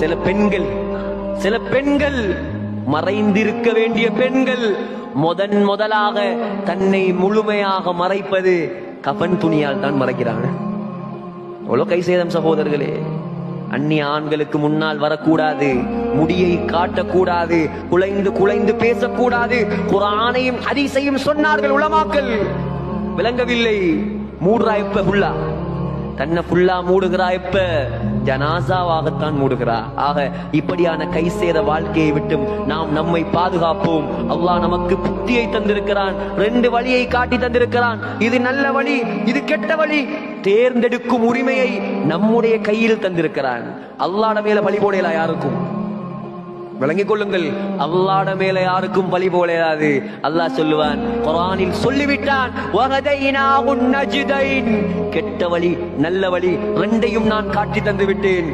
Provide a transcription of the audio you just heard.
சில பெண்கள் மறைந்திருக்க வேண்டிய பெண்கள் முதலாக தன்னை முழுமையாக மறைப்பது கஃன் துணியால் தான் மறைக்கிறாங்க. எவ்வளவு கை சேதம் சகோதரர்களே. அந்நிய ஆண்களுக்கு முன்னால் வரக்கூடாது, முடியை காட்டக்கூடாது, குலைந்து பேசக்கூடாது. குர்ஆனையும் ஹதீஸையும் சொன்னார்கள் உலமாக்கள். விளங்கவில்லை. மூடுறாய்ப்ப ஃபுல்லா தன்னை ஃபுல்லா மூடுகிறா. இப்ப ஜனாசாவாகத்தான் மூடுகிறா. ஆக இப்படியான கை சேத வாழ்க்கையை விட்டும் நாம் நம்மை பாதுகாப்போம். அல்லாஹ் நமக்கு புத்தியை தந்திருக்கிறான், 2 வழியை காட்டி தந்திருக்கிறான். இது நல்ல வழி, இது கெட்ட வழி. தேர்ந்தெடுக்கும் உரிமையை நம்முடைய கையில் தந்திருக்கிறான். அல்லாஹ்ட மேல பழி போடலாம் யாருக்கும். விளங்கிக் கொள்ளுங்கள், அல்லாஹ்ட மேல யாருக்கும் பழி போடாது. அல்லாஹ் சொல்லுவான், குர்ஆனில் சொல்லிவிட்டான், வஹதைனாஹுன் நஜ்தைன். கெட்ட வழி நல்ல வழி 2யும் நான் காட்டி தந்து விட்டேன்.